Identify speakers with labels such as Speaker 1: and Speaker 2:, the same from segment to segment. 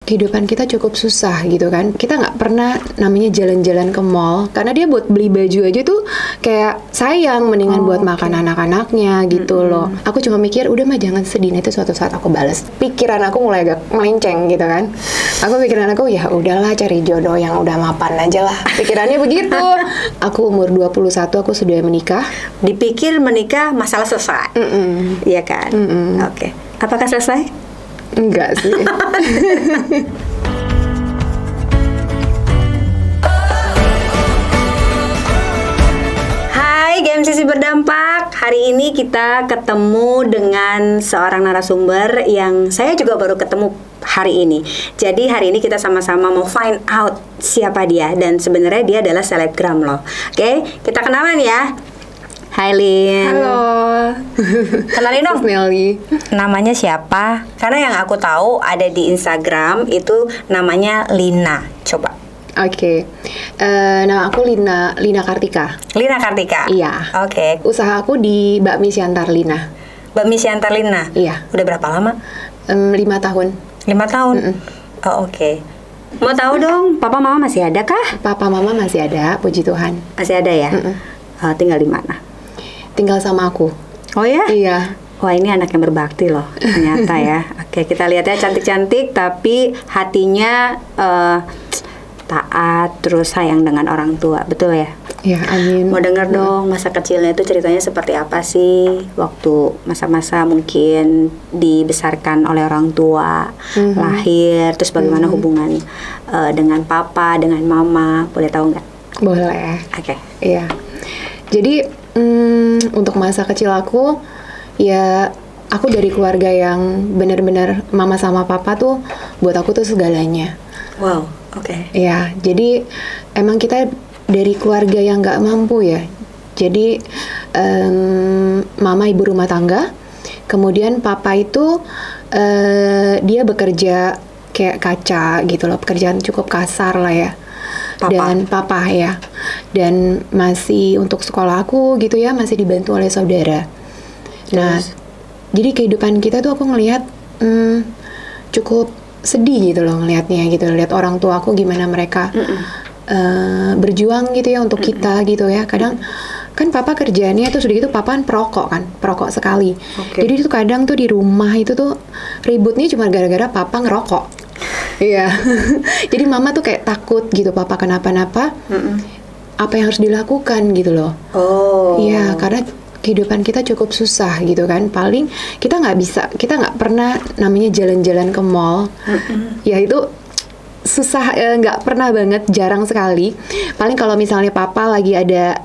Speaker 1: kehidupan kita cukup susah gitu kan. Kita nggak pernah namanya jalan-jalan ke mall karena dia buat beli baju aja tuh kayak sayang, mendingan buat makan anak-anaknya gitu loh. Aku cuma mikir udah mah jangan sedih. Nah, itu suatu saat aku balas. Pikiran aku mulai agak melenceng gitu kan. Pikiran aku ya udahlah cari jodoh yang udah mapan aja lah. Pikirannya begitu. Aku umur 21 aku sudah menikah.
Speaker 2: Dipikir menikah masalah selesai. Iya kan? Oke. Apakah selesai?
Speaker 1: Enggak sih.
Speaker 2: Hai GMCC Berdampak. Hari ini kita ketemu dengan seorang narasumber yang saya juga baru ketemu hari ini. Jadi hari ini kita sama-sama mau find out siapa dia. Dan sebenarnya dia adalah selebgram loh. Oke, kita kenalan ya. Hai Lin.
Speaker 1: Halo.
Speaker 2: Kenalin dong.
Speaker 1: Nelly.
Speaker 2: Namanya siapa? Karena yang aku tahu ada di Instagram itu namanya Lina. Coba.
Speaker 1: Oke. Nama aku Lina Kartika.
Speaker 2: Lina Kartika.
Speaker 1: Iya.
Speaker 2: Oke.
Speaker 1: Usaha aku di Bakmi Siantar Lina.
Speaker 2: Bakmi Siantar Lina.
Speaker 1: Iya.
Speaker 2: Udah berapa lama?
Speaker 1: 5 tahun.
Speaker 2: 5 tahun. Oh, oke. Mau tahu dong, papa mama masih ada kah?
Speaker 1: Papa mama masih ada, puji Tuhan.
Speaker 2: Masih ada ya? Tinggal di mana?
Speaker 1: Tinggal sama aku.
Speaker 2: Oh ya?
Speaker 1: Iya.
Speaker 2: Wah, ini anak yang berbakti loh, ternyata ya. Oke, kita lihat ya, cantik-cantik tapi hatinya taat, terus sayang dengan orang tua, betul ya?
Speaker 1: Ya, amin.
Speaker 2: Mau denger dong masa kecilnya itu ceritanya seperti apa sih? Waktu masa-masa mungkin dibesarkan oleh orang tua, lahir, terus bagaimana hubungan dengan papa, dengan mama, boleh tahu nggak?
Speaker 1: Boleh.
Speaker 2: Oke.
Speaker 1: Iya. Jadi untuk masa kecil aku, ya aku dari keluarga yang benar-benar mama sama papa tuh buat aku tuh segalanya.
Speaker 2: Wow, oke.
Speaker 1: Ya, jadi emang kita dari keluarga yang nggak mampu ya. Jadi mama ibu rumah tangga, kemudian papa itu dia bekerja kayak kaca gitu loh, pekerjaan cukup kasar lah ya.
Speaker 2: Papa.
Speaker 1: Dan papa ya, dan masih untuk sekolah aku gitu ya masih dibantu oleh saudara. Nah, jadi kehidupan kita tuh aku ngelihat cukup sedih gitu loh ngelihatnya gitu, lihat orang tua aku gimana mereka berjuang gitu ya untuk kita gitu ya. Kadang kan papa kerjaannya tuh sudah gitu, papa kan perokok sekali. Jadi tuh kadang tuh di rumah itu tuh ributnya cuma gara-gara papa ngerokok. Iya. Jadi mama tuh kayak takut gitu papa kenapa-napa. Apa yang harus dilakukan gitu loh.
Speaker 2: Oh.
Speaker 1: Iya, karena kehidupan kita cukup susah gitu kan. Paling kita nggak pernah namanya jalan-jalan ke mall. Ya itu susah, nggak pernah banget, jarang sekali. Paling kalau misalnya papa lagi ada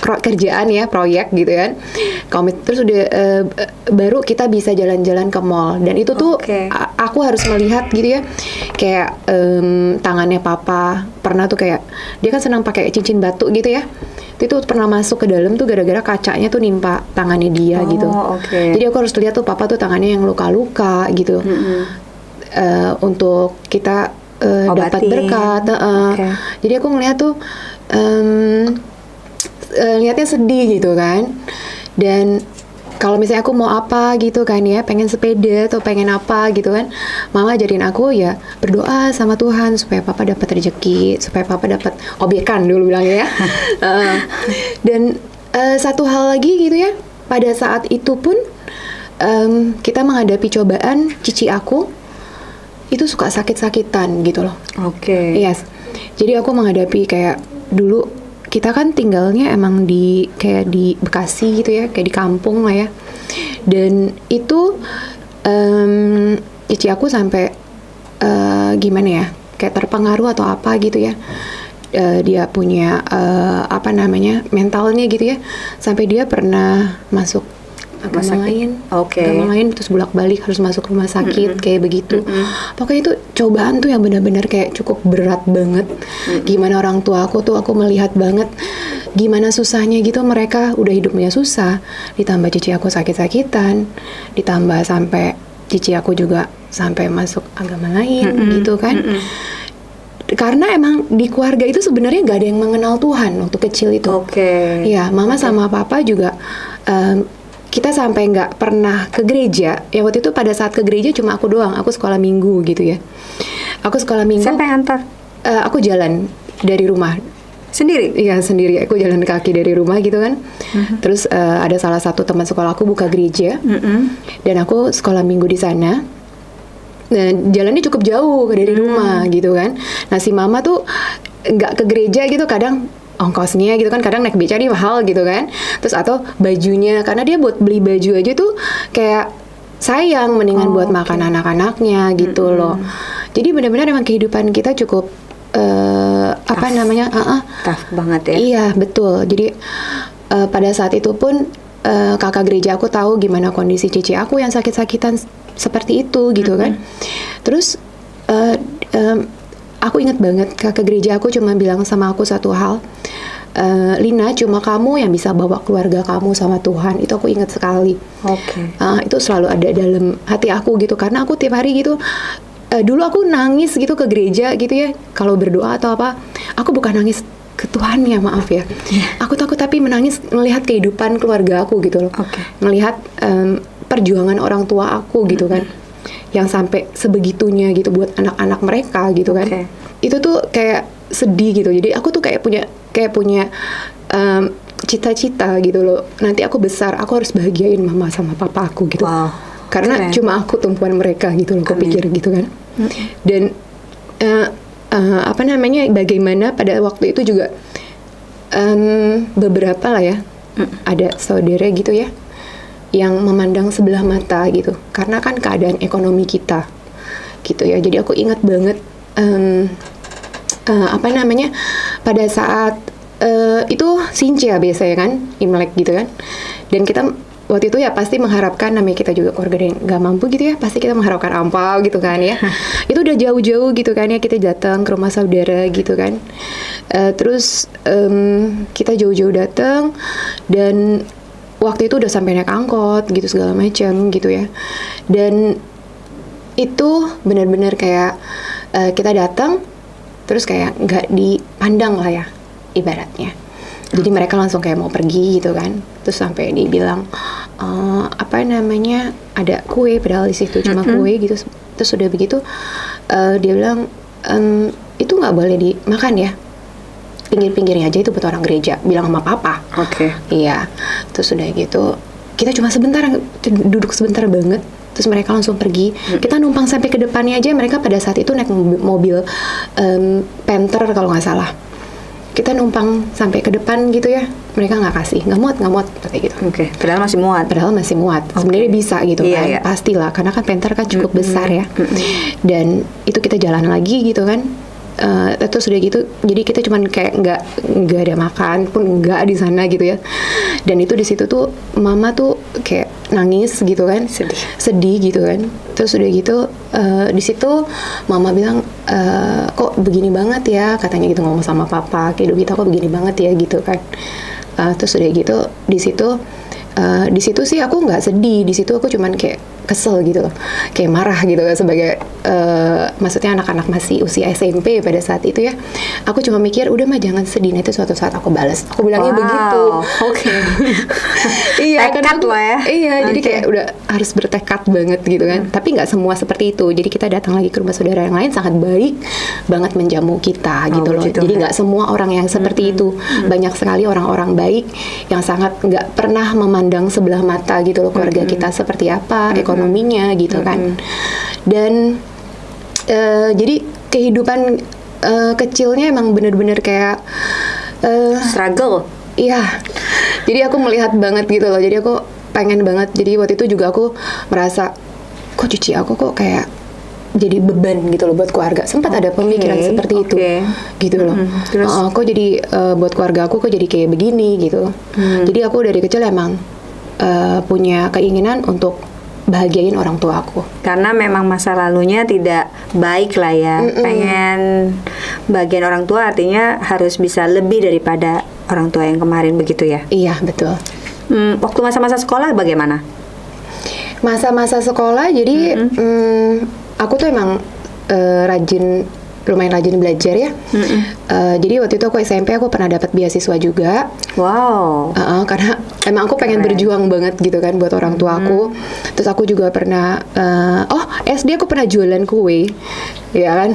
Speaker 1: kerjaan ya, proyek gitu kan, terus udah baru kita bisa jalan-jalan ke mall. Dan itu tuh aku harus melihat gitu ya, kayak tangannya papa pernah tuh kayak dia kan senang pakai cincin batu gitu ya. Itu pernah masuk ke dalam tuh gara-gara kacanya tuh nimpa tangannya dia gitu. Jadi aku harus lihat tuh papa tuh tangannya yang luka-luka gitu. Untuk kita dapat berkat. Jadi aku ngeliat tuh lihatnya sedih gitu kan. Dan kalau misalnya aku mau apa gitu kan ya, pengen sepeda atau pengen apa gitu kan, mama ajarin aku ya berdoa sama Tuhan supaya papa dapat rezeki, supaya papa dapat obyekan dulu bilangnya ya. Dan satu hal lagi gitu ya, pada saat itu pun kita menghadapi cobaan, cici aku itu suka sakit-sakitan gitu loh. Yes. Jadi aku menghadapi kayak dulu kita kan tinggalnya emang kayak di Bekasi gitu ya, kayak di kampung lah ya. Dan itu cici aku sampai gimana ya, kayak terpengaruh atau apa gitu ya. Dia punya mentalnya gitu ya, sampai dia pernah masuk agama lain, terus bolak-balik harus masuk rumah sakit kayak begitu. Pokoknya itu cobaan tuh yang benar-benar kayak cukup berat banget. Gimana orang tua aku melihat banget gimana susahnya gitu, mereka udah hidupnya susah, ditambah cici aku sakit-sakitan, ditambah sampai cici aku juga sampai masuk agama lain gitu kan. Karena emang di keluarga itu sebenarnya nggak ada yang mengenal Tuhan waktu kecil itu. Ya, mama sama papa juga kita sampai nggak pernah ke gereja. Ya waktu itu pada saat ke gereja cuma aku doang, aku sekolah minggu gitu ya. Aku sekolah minggu.
Speaker 2: Siapa yang antar?
Speaker 1: Aku jalan dari rumah.
Speaker 2: Sendiri?
Speaker 1: Iya sendiri, aku jalan kaki dari rumah gitu kan. Terus ada salah satu teman sekolah aku buka gereja, dan aku sekolah minggu di sana. Dan jalannya cukup jauh dari rumah gitu kan. Nah si mama tuh nggak ke gereja gitu, kadang ongkosnya gitu kan, kadang naik beca dia mahal gitu kan. Terus atau bajunya, karena dia buat beli baju aja tuh kayak sayang, mendingan buat makan anak-anaknya gitu loh. Jadi benar-benar emang kehidupan kita cukup
Speaker 2: tough banget ya.
Speaker 1: Iya betul. Jadi pada saat itu pun kakak gereja aku tahu gimana kondisi cici aku yang sakit-sakitan seperti itu gitu kan. Terus aku ingat banget kakak gereja aku cuma bilang sama aku satu hal, Lina, cuma kamu yang bisa bawa keluarga kamu sama Tuhan. Itu aku ingat sekali. Itu selalu ada dalam hati aku gitu, karena aku tiap hari gitu. Dulu aku nangis gitu ke gereja gitu ya, kalau berdoa atau apa, aku bukan nangis ke Tuhan ya, maaf ya. Aku takut, tapi menangis melihat kehidupan keluarga aku gitu loh. Melihat perjuangan orang tua aku gitu kan, yang sampai sebegitunya gitu buat anak-anak mereka gitu kan. Itu tuh kayak sedih gitu. Jadi aku tuh kayak punya cita-cita gitu loh. Nanti aku besar, aku harus bahagiain mama sama papa aku gitu. Karena cuma aku tumpuan mereka gitu loh, aku pikir gitu kan. Dan bagaimana pada waktu itu juga beberapa lah ya, ada saudara gitu ya yang memandang sebelah mata gitu, karena kan keadaan ekonomi kita gitu ya. Jadi aku ingat banget pada saat itu Sincia biasanya kan, Imlek gitu kan, dan kita waktu itu ya pasti mengharapkan, namanya kita juga keluarga yang nggak mampu gitu ya, pasti kita mengharapkan ampau gitu kan ya. Itu udah jauh-jauh gitu kan ya, kita datang ke rumah saudara gitu kan. Terus kita jauh-jauh datang, dan waktu itu udah sampai naik angkot gitu segala macam gitu ya. Dan itu benar-benar kayak kita datang, terus kayak nggak dipandang lah ya ibaratnya. Jadi mereka langsung kayak mau pergi gitu kan. Terus sampai dibilang ada kue, padahal di situ cuma kue gitu. Terus udah begitu dia bilang itu nggak boleh dimakan ya, pinggir-pinggirnya aja, itu buat orang gereja, bilang sama papa. Iya. Terus udah gitu kita cuma sebentar, duduk sebentar banget. Terus mereka langsung pergi. Kita numpang sampai ke depannya aja. Mereka pada saat itu naik mobil Panther kalau nggak salah. Kita numpang sampai ke depan gitu ya, mereka nggak kasih, nggak muat kayak gitu.
Speaker 2: Padahal masih muat.
Speaker 1: Sebenarnya bisa gitu kan, pastilah, karena kan Panther kan cukup besar ya. Dan itu kita jalan lagi gitu kan. Terus udah gitu, jadi kita cuman kayak nggak ada makan pun nggak di sana gitu ya. Dan itu di situ tuh mama tuh kayak nangis gitu kan, sedih gitu kan. Terus udah gitu di situ mama bilang kok begini banget ya, katanya gitu, ngomong sama papa, kayak kita kok begini banget ya gitu kan. Terus udah gitu di situ sih aku nggak sedih, di situ aku cuman kayak kesel gitu loh, kayak marah gitu kan, sebagai maksudnya anak-anak masih usia SMP pada saat itu ya. Aku cuma mikir udah mah jangan sedih, nanti suatu saat aku balas, aku bilangnya begitu. Iya,
Speaker 2: tekad lah ya.
Speaker 1: Iya, jadi kayak udah harus bertekad banget gitu kan. Tapi nggak semua seperti itu. Jadi kita datang lagi ke rumah saudara yang lain, sangat baik banget menjamu kita gitu loh. Jadi nggak semua orang yang seperti itu. Banyak sekali orang-orang baik yang sangat nggak pernah memandang sebelah mata gitu loh keluarga kita seperti apa, ekonominya gitu kan. Dan jadi kehidupan kecilnya emang bener-bener kayak
Speaker 2: struggle.
Speaker 1: Iya. Jadi aku melihat banget gitu loh. Jadi aku pengen banget. Jadi waktu itu juga aku merasa, kok cuci aku kok kayak jadi beban gitu loh buat keluarga. Sempat ada pemikiran seperti itu gitu loh. Terus kok jadi buat keluarga aku kok jadi kayak begini gitu. Jadi aku dari kecil emang punya keinginan untuk bahagiain orang tua aku.
Speaker 2: Karena memang masa lalunya tidak baik lah ya. Pengen bagian orang tua, artinya harus bisa lebih daripada orang tua yang kemarin, begitu ya?
Speaker 1: Iya, betul.
Speaker 2: Waktu masa-masa sekolah bagaimana?
Speaker 1: Masa-masa sekolah, jadi aku tuh emang lumayan rajin belajar ya. Jadi waktu itu aku SMP, aku pernah dapat beasiswa juga.
Speaker 2: Wow.
Speaker 1: Karena emang aku pengen berjuang banget gitu kan buat orang tua aku. Terus aku juga pernah SD aku pernah jualan kue ya kan.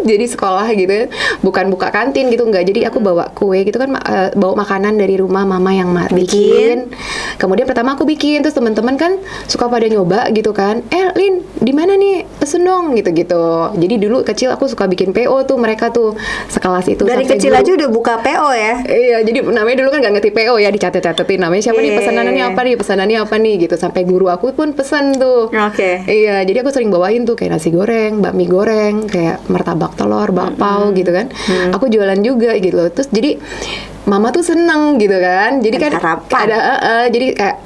Speaker 1: Jadi sekolah gitu ya, bukan buka kantin gitu, enggak. Jadi aku bawa kue gitu kan, bawa makanan dari rumah mama yang bikin. Kemudian pertama aku bikin, terus teman-teman kan suka pada nyoba gitu kan. Lin, di mana nih? Pesen dong gitu-gitu. Jadi dulu kecil aku suka bikin PO tuh, mereka tuh sekelas itu.
Speaker 2: Dari kecil aja udah buka PO ya?
Speaker 1: Iya, jadi namanya dulu kan nggak ngerti PO ya, dicatat-catatin namanya siapa nih, pesanannya apa nih gitu. Sampai guru aku pun pesen tuh.
Speaker 2: Oke.
Speaker 1: Iya, jadi aku sering bawain tuh kayak nasi goreng, bakmi goreng, kayak martabak telur, bakpao gitu kan. Aku jualan juga gitu loh. Terus jadi mama tuh seneng gitu kan. Jadi kan ada jadi kayak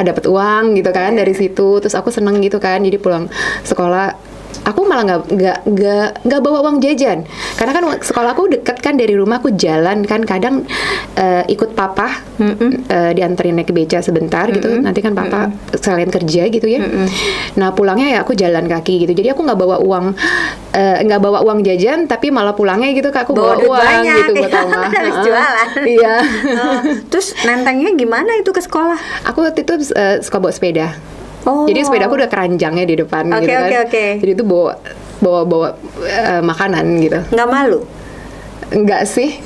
Speaker 1: dapat uang gitu kan dari situ. Terus aku seneng gitu kan. Jadi pulang sekolah aku malah nggak bawa uang jajan, karena kan sekolah aku deket kan dari rumah, aku jalan kan, kadang ikut papa dianterin naik beca sebentar gitu, nanti kan papa sekalian kerja gitu ya. Nah pulangnya ya aku jalan kaki gitu, jadi aku nggak bawa uang jajan, tapi malah pulangnya gitu Kak, aku bawa uang
Speaker 2: banyak,
Speaker 1: gitu buat mama.
Speaker 2: Jualan.
Speaker 1: Iya.
Speaker 2: Terus nentengnya gimana itu ke sekolah?
Speaker 1: Aku waktu itu suka bawa sepeda. Jadi sepeda aku udah keranjangnya di depan gitu kan. Jadi itu bawa makanan gitu.
Speaker 2: Nggak malu?
Speaker 1: Enggak sih.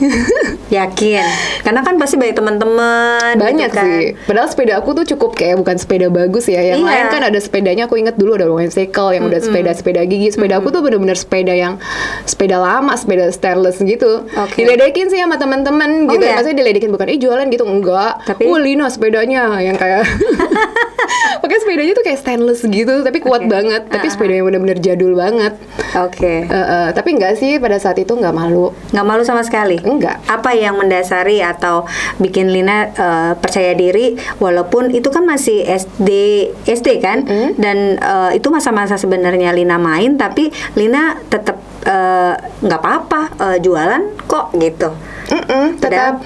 Speaker 2: Yakin? Karena kan pasti banyak teman-teman.
Speaker 1: Banyak
Speaker 2: gitu kan.
Speaker 1: sih. Padahal sepeda aku tuh cukup kayak bukan sepeda bagus ya. Yang lain kan ada sepedanya, aku inget dulu ada cycle yang udah sepeda gigi. Sepeda aku tuh bener-bener sepeda lama, sepeda stainless gitu. Diledekin sih sama teman-teman gitu. Maksudnya diledekin bukan jualan gitu, enggak.
Speaker 2: Tapi
Speaker 1: Lina sepedanya yang kayak pakai sepedanya tuh kayak stainless gitu, tapi kuat banget. Tapi sepeda yang bener-bener jadul banget. Tapi enggak sih, pada saat itu enggak malu.
Speaker 2: Nggak malu sama sekali?
Speaker 1: Enggak.
Speaker 2: Apa yang mendasari atau bikin Lina percaya diri, walaupun itu kan masih SD kan, dan itu masa-masa sebenarnya Lina main, tapi Lina tetap nggak apa-apa jualan kok gitu.
Speaker 1: Tetap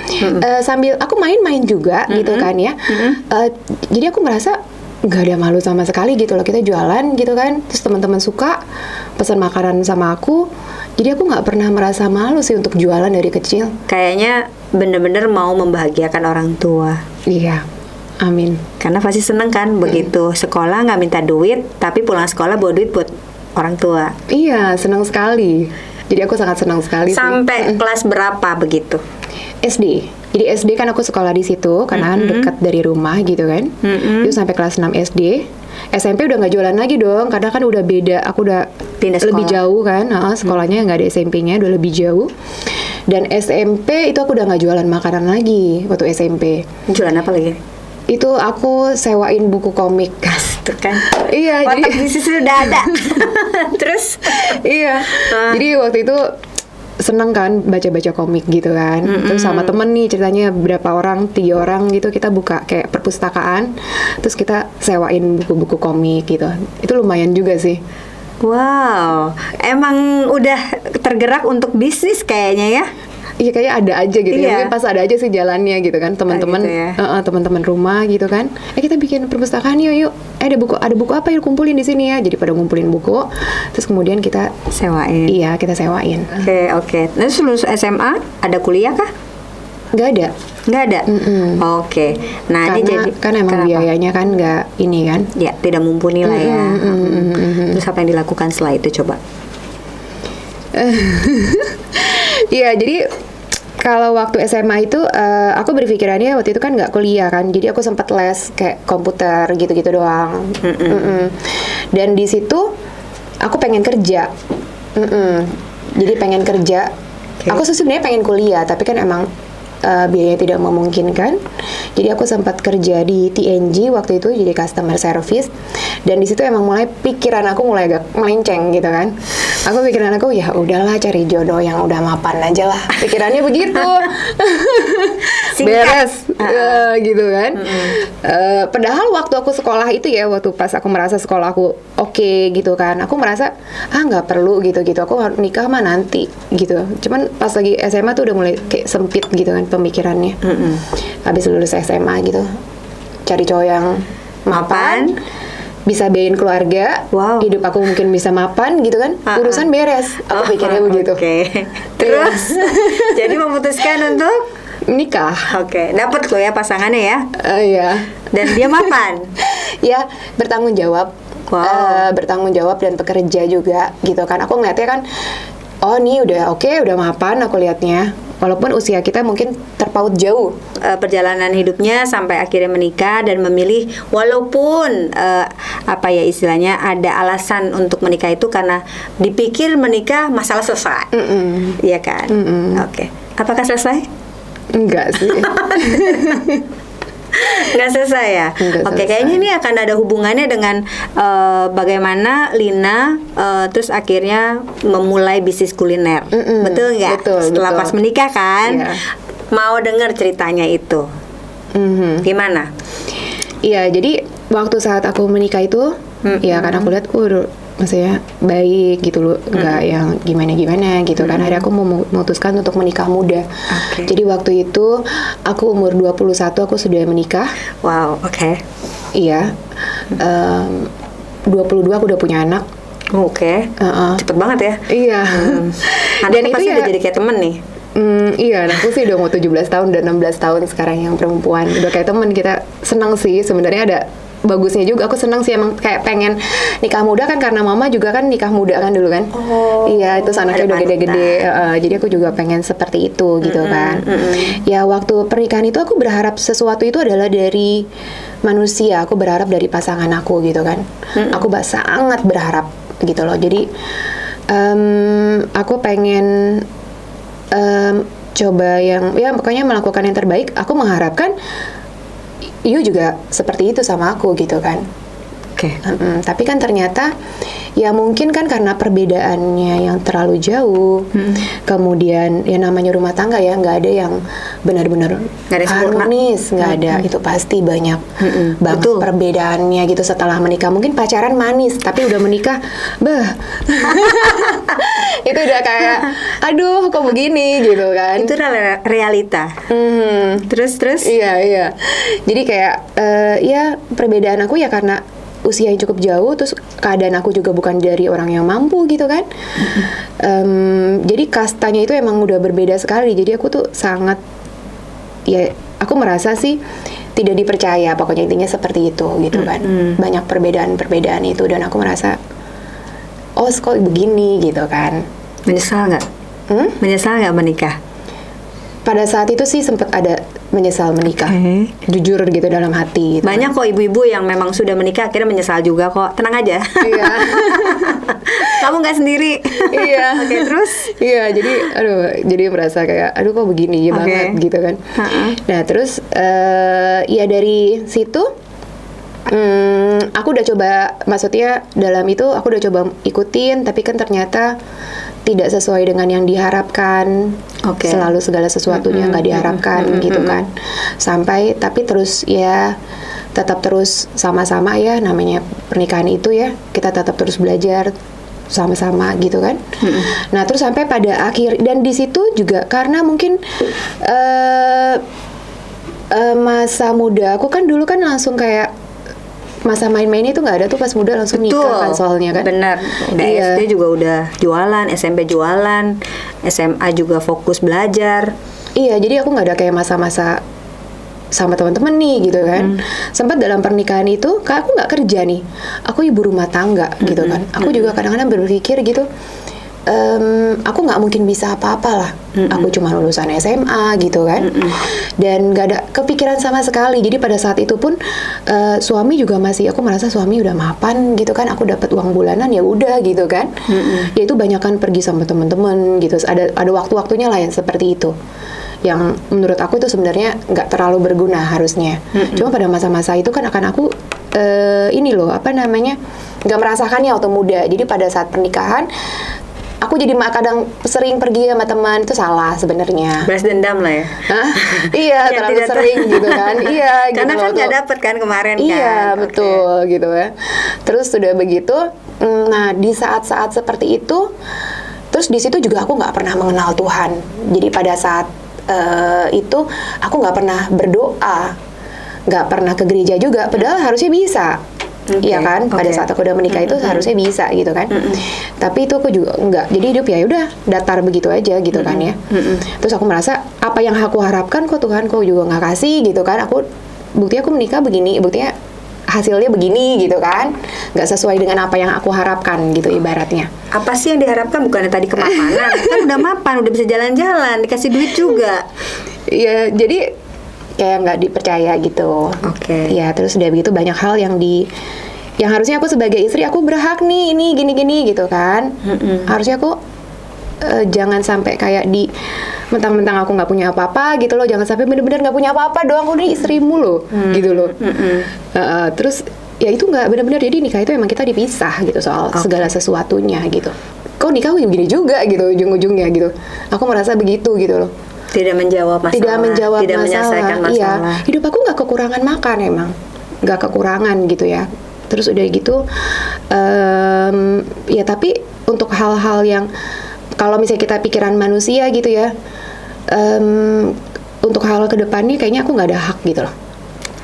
Speaker 1: sambil aku main-main juga gitu kan ya. Jadi aku merasa nggak ada malu sama sekali gitu loh, kita jualan gitu kan, terus teman-teman suka pesan makanan sama aku. Jadi aku nggak pernah merasa malu sih untuk jualan dari kecil.
Speaker 2: Kayaknya bener-bener mau membahagiakan orang tua.
Speaker 1: Iya, amin.
Speaker 2: Karena pasti seneng kan begitu sekolah nggak minta duit, tapi pulang sekolah bawa duit buat orang tua.
Speaker 1: Iya, senang sekali. Jadi aku sangat senang sekali.
Speaker 2: Sampai kelas berapa begitu?
Speaker 1: SD. Jadi SD kan aku sekolah di situ karena dekat dari rumah gitu kan. Itu sampai kelas 6 SD. SMP udah nggak jualan lagi dong, karena kan udah beda. Aku udah
Speaker 2: pindah sekolah.
Speaker 1: Lebih jauh kan, sekolahnya nggak ada SMP-nya, udah lebih jauh. Dan SMP itu aku udah nggak jualan makanan lagi waktu SMP.
Speaker 2: Jualan apa lagi?
Speaker 1: Itu aku sewain buku komik.
Speaker 2: Tuh kan.
Speaker 1: Iya,
Speaker 2: otak jadi bisnis udah ada. Terus?
Speaker 1: Iya. Jadi waktu itu seneng kan baca-baca komik gitu kan. Terus sama temen nih ceritanya berapa orang, 3 orang gitu, kita buka kayak perpustakaan, terus kita sewain buku-buku komik gitu. Itu lumayan juga sih.
Speaker 2: Wow, emang udah tergerak untuk bisnis kayaknya ya?
Speaker 1: Iya, kayak ada aja gitu. Ya, mungkin pas ada aja sih jalannya gitu kan, teman-teman
Speaker 2: gitu ya.
Speaker 1: Teman-teman rumah gitu kan. Kita bikin perpustakaan yuk. Ada buku apa yuk, kumpulin di sini ya. Jadi pada ngumpulin buku, terus kemudian kita
Speaker 2: sewain.
Speaker 1: Iya, kita sewain.
Speaker 2: Oke. Terus lulus SMA ada kuliah kah?
Speaker 1: Nggak ada.
Speaker 2: Oke. Nah,
Speaker 1: karena,
Speaker 2: ini jadi
Speaker 1: kan emang biayanya kan nggak ini kan?
Speaker 2: Ya, tidak mumpuni lah ya. Terus apa yang dilakukan setelah itu coba?
Speaker 1: Iya, jadi kalau waktu SMA itu aku berpikirannya waktu itu kan nggak kuliah kan, jadi aku sempat les kayak komputer gitu-gitu doang. Dan di situ aku pengen kerja. Jadi pengen kerja. Aku sebenarnya pengen kuliah, tapi kan emang biayanya tidak memungkinkan. Jadi aku sempat kerja di TNG waktu itu jadi customer service, dan di situ emang mulai pikiran aku mulai agak melenceng gitu kan. Pikiran aku ya udahlah, cari jodoh yang udah mapan aja lah, pikirannya begitu. Beres gitu kan. Padahal waktu aku sekolah itu ya, waktu pas aku merasa sekolah aku oke gitu kan, aku merasa nggak perlu gitu, aku harus nikah mah nanti gitu. Cuman pas lagi SMA tuh udah mulai kayak sempit gitu kan pemikirannya. Habis lulus SMA gitu, cari cowok yang mapan, bisa biayain keluarga, hidup aku mungkin bisa mapan gitu kan, urusan beres. Aku pikirnya begitu.
Speaker 2: Terus jadi memutuskan untuk
Speaker 1: nikah.
Speaker 2: Dapat loh ya pasangannya ya.
Speaker 1: Iya.
Speaker 2: Dan dia mapan.
Speaker 1: Ya, bertanggung jawab.
Speaker 2: Wow.
Speaker 1: bertanggung jawab dan pekerja juga gitu kan. Aku ngeliatnya kan, oh nih udah oke, udah mapan aku liatnya. Walaupun usia kita mungkin terpaut jauh.
Speaker 2: Perjalanan hidupnya sampai akhirnya menikah dan memilih, walaupun apa ya istilahnya, ada alasan untuk menikah itu karena dipikir menikah masalah selesai. Iya kan? Oke. Apakah selesai?
Speaker 1: Enggak sih.
Speaker 2: Nggak selesai ya?
Speaker 1: Nggak
Speaker 2: Oke,
Speaker 1: selesai.
Speaker 2: kayaknya ini akan ada hubungannya dengan bagaimana Lina terus akhirnya memulai bisnis kuliner. Betul nggak?
Speaker 1: Betul,
Speaker 2: Setelah
Speaker 1: betul.
Speaker 2: pas menikah kan?
Speaker 1: Iya.
Speaker 2: Mau dengar ceritanya itu. Gimana?
Speaker 1: Iya, jadi waktu saat aku menikah itu, ya kan aku lihat, maksudnya baik gitu loh, nggak yang gimana-gimana gitu kan. Akhirnya aku memutuskan untuk menikah muda.
Speaker 2: Oke.
Speaker 1: Jadi waktu itu aku umur 21 aku sudah menikah.
Speaker 2: Wow, oke.
Speaker 1: Iya. 22 aku udah punya anak.
Speaker 2: Oke. Cepet banget ya.
Speaker 1: Iya.
Speaker 2: Anaknya pasti udah jadi kayak temen nih.
Speaker 1: Iya, anakku sih udah mau 17 tahun dan 16 tahun sekarang yang perempuan. Udah kayak temen, kita senang sih. Sebenarnya ada bagusnya juga. Aku senang sih, emang kayak pengen nikah muda kan, karena mama juga kan nikah muda kan dulu kan. Iya, itu anaknya
Speaker 2: ada
Speaker 1: udah gede-gede. Jadi aku juga pengen seperti itu gitu kan. Ya waktu pernikahan itu aku berharap sesuatu itu adalah dari manusia. Aku berharap dari pasangan aku gitu kan. Aku sangat berharap gitu loh. Jadi aku pengen coba yang, ya pokoknya melakukan yang terbaik. Aku mengharapkan you juga seperti itu sama aku gitu kan.
Speaker 2: Oke.
Speaker 1: Tapi kan ternyata ya mungkin kan karena perbedaannya yang terlalu jauh, kemudian ya namanya rumah tangga ya, nggak ada yang benar-benar
Speaker 2: Nggak ada yang sempurna.
Speaker 1: harmonis, nggak ada. Itu pasti banyak banget
Speaker 2: Betul.
Speaker 1: perbedaannya gitu setelah menikah. Mungkin pacaran manis, tapi udah menikah, itu udah kayak, aduh kok begini gitu kan.
Speaker 2: Itu adalah realita. Terus.
Speaker 1: Iya. Jadi kayak ya perbedaan aku ya karena usia yang cukup jauh, terus keadaan aku juga bukan dari orang yang mampu gitu kan. Jadi kastanya itu emang udah berbeda sekali. Jadi aku tuh sangat, ya aku merasa sih tidak dipercaya. Pokoknya intinya seperti itu gitu kan. Banyak perbedaan-perbedaan itu, dan aku merasa, oh kok begini gitu kan.
Speaker 2: Menyesal nggak? Menyesal nggak menikah?
Speaker 1: Pada saat itu sih sempat ada menyesal menikah, jujur gitu dalam hati gitu.
Speaker 2: Banyak kok ibu-ibu yang memang sudah menikah akhirnya menyesal juga kok. Tenang aja.
Speaker 1: Iya.
Speaker 2: Kamu nggak sendiri.
Speaker 1: Iya.
Speaker 2: Oke, terus?
Speaker 1: Iya, jadi merasa kayak, aduh kok begini banget gitu kan. Nah terus ya dari situ aku udah coba, maksudnya dalam itu aku udah coba ikutin, tapi kan ternyata tidak sesuai dengan yang diharapkan. Selalu segala sesuatunya nggak diharapkan gitu kan. Sampai tapi terus ya tetap terus sama-sama ya, namanya pernikahan itu ya, kita tetap terus belajar sama-sama gitu kan. Nah terus sampai pada akhir, dan di situ juga karena mungkin masa muda aku kan dulu kan langsung kayak masa main-main itu nggak ada tuh, pas muda langsung nikah kan soalnya kan.
Speaker 2: Benar. Udah
Speaker 1: Iya.
Speaker 2: SD juga udah jualan, SMP jualan, SMA juga fokus belajar.
Speaker 1: Iya, jadi aku nggak ada kayak masa-masa sama teman-teman nih gitu kan. Sempat dalam pernikahan itu, aku nggak kerja nih, aku ibu rumah tangga gitu kan. Aku juga kadang-kadang berpikir gitu, aku nggak mungkin bisa apa-apa lah. Aku cuma lulusan SMA gitu kan, dan nggak ada kepikiran sama sekali. Jadi pada saat itu pun suami juga masih, aku merasa suami udah mapan gitu kan. Aku dapat uang bulanan ya udah gitu kan. Ya itu banyak kan pergi sama teman-teman gitu. Ada waktu-waktunya lah yang seperti itu, yang menurut aku itu sebenarnya nggak terlalu berguna harusnya. Cuma pada masa-masa itu kan akan aku ini loh, apa namanya, nggak merasakannya waktu muda. Jadi pada saat pernikahan aku jadi kadang sering pergi sama teman, itu salah sebenarnya.
Speaker 2: Balas dendam lah ya.
Speaker 1: Hah? Iya,
Speaker 2: Yang
Speaker 1: terlalu
Speaker 2: tidak
Speaker 1: sering gitu kan. Iya, gitu.
Speaker 2: Karena kan
Speaker 1: loh,
Speaker 2: nggak
Speaker 1: tuh.
Speaker 2: dapet kan kemarin
Speaker 1: Iya,
Speaker 2: kan.
Speaker 1: betul gitu ya. Terus sudah begitu, nah di saat-saat seperti itu, terus di situ juga aku nggak pernah mengenal Tuhan. Jadi pada saat itu aku nggak pernah berdoa, nggak pernah ke gereja juga. Padahal harusnya bisa. Iya kan, pada saat aku udah menikah itu harusnya bisa gitu kan. Tapi itu aku juga enggak. Jadi hidup ya udah datar begitu aja gitu kan ya. Terus aku merasa apa yang aku harapkan kok Tuhan kok juga nggak kasih gitu kan. Buktinya aku menikah begini, buktinya hasilnya begini gitu kan, nggak sesuai dengan apa yang aku harapkan gitu ibaratnya.
Speaker 2: Apa sih yang diharapkan? Bukannya tadi kemapanan? Kan udah mapan, udah bisa jalan-jalan, dikasih duit juga.
Speaker 1: Ya jadi kayak nggak dipercaya gitu.
Speaker 2: Oke.
Speaker 1: Ya terus udah begitu banyak hal yang harusnya aku sebagai istri aku berhak nih ini gini gitu kan. Harusnya aku jangan sampai kayak mentang-mentang aku nggak punya apa-apa gitu loh, jangan sampai bener-bener nggak punya apa-apa doang, aku nih istrimu loh gitu loh. Terus ya itu nggak bener-bener, jadi nikah itu emang kita dipisah gitu soal segala sesuatunya gitu. Kok nikah begini juga gitu ujung-ujungnya gitu. Aku merasa begitu gitu loh.
Speaker 2: Tidak menjawab masalah. Tidak menyelesaikan masalah.
Speaker 1: Iya, hidup aku nggak kekurangan makan emang, nggak kekurangan gitu ya. Terus udah gitu, ya tapi untuk hal-hal yang kalau misalnya kita pikiran manusia gitu ya, untuk hal kedepannya kayaknya aku nggak ada hak gitu loh.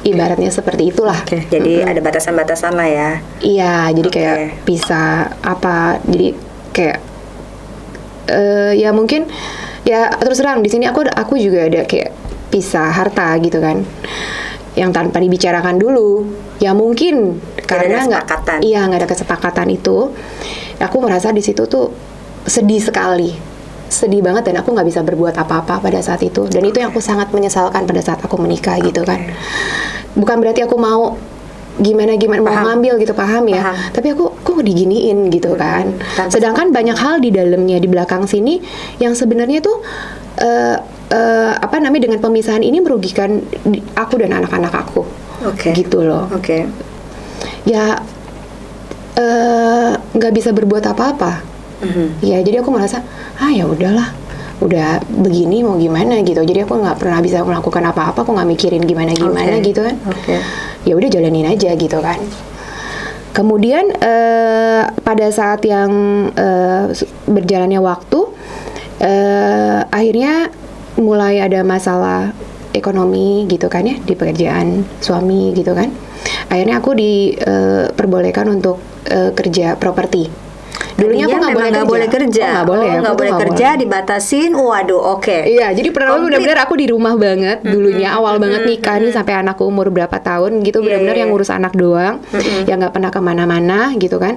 Speaker 1: Ibaratnya seperti itulah.
Speaker 2: Jadi ada batasan-batasan lah ya.
Speaker 1: Iya, jadi kayak bisa apa? Jadi kayak ya mungkin ya terus terang di sini aku juga ada kayak pisah harta gitu kan, yang tanpa dibicarakan dulu. Ya mungkin karena nggak ada kesepakatan itu. Aku merasa di situ tuh sedih sekali, sedih banget, dan aku nggak bisa berbuat apa-apa pada saat itu. Dan itu yang aku sangat menyesalkan pada saat aku menikah gitu kan. Bukan berarti aku mau gimana mau ngambil gitu, paham ya, tapi aku kok diginiin gitu kan. Sedangkan banyak hal di dalamnya, di belakang sini yang sebenarnya tuh dengan pemisahan ini merugikan aku dan anak-anak aku. Gitu loh. Ya nggak bisa berbuat apa-apa. Ya jadi aku merasa ya udahlah, udah begini mau gimana gitu. Jadi aku nggak pernah bisa melakukan apa-apa, aku nggak mikirin gimana gitu kan. Ya udah jalanin aja gitu kan. Kemudian pada saat yang berjalannya waktu, akhirnya mulai ada masalah ekonomi gitu kan ya di pekerjaan suami gitu kan. Akhirnya aku diperbolehkan untuk kerja properti. Dulunya aku nggak boleh kerja.
Speaker 2: Nggak boleh kerja, dibatasin. Waduh,
Speaker 1: Iya, jadi pernah benar-benar aku di rumah banget dulunya, awal banget nikah nih sampai anakku umur berapa tahun gitu, benar-benar yang ngurus anak doang, yang nggak pernah kemana-mana gitu kan.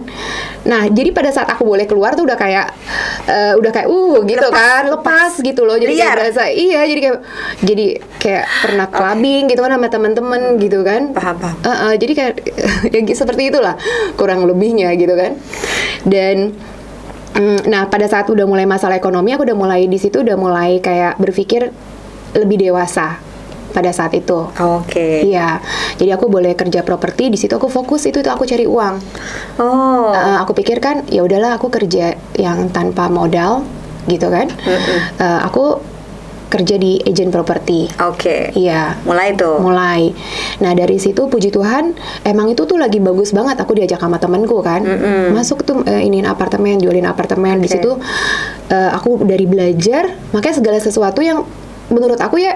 Speaker 1: Nah, jadi pada saat aku boleh keluar tuh udah kayak gitu kan, lepas gitu loh. Jadi kayak berasa, jadi kayak pernah clubbing gitu kan sama teman-teman gitu kan.
Speaker 2: Paham.
Speaker 1: Jadi kayak ya seperti itulah kurang lebihnya gitu kan. Dan nah pada saat udah mulai masalah ekonomi, aku udah mulai di situ udah mulai kayak berpikir lebih dewasa pada saat itu. Iya, jadi aku boleh kerja properti di situ, aku fokus itu aku cari uang. Aku pikir kan ya udahlah aku kerja yang tanpa modal gitu kan. Aku kerja di agent properti. Iya. Mulai. Nah dari situ puji Tuhan, emang itu tuh lagi bagus banget. Aku diajak sama temanku kan, masuk tuh jualin apartemen. Di situ aku dari belajar, makanya segala sesuatu yang menurut aku ya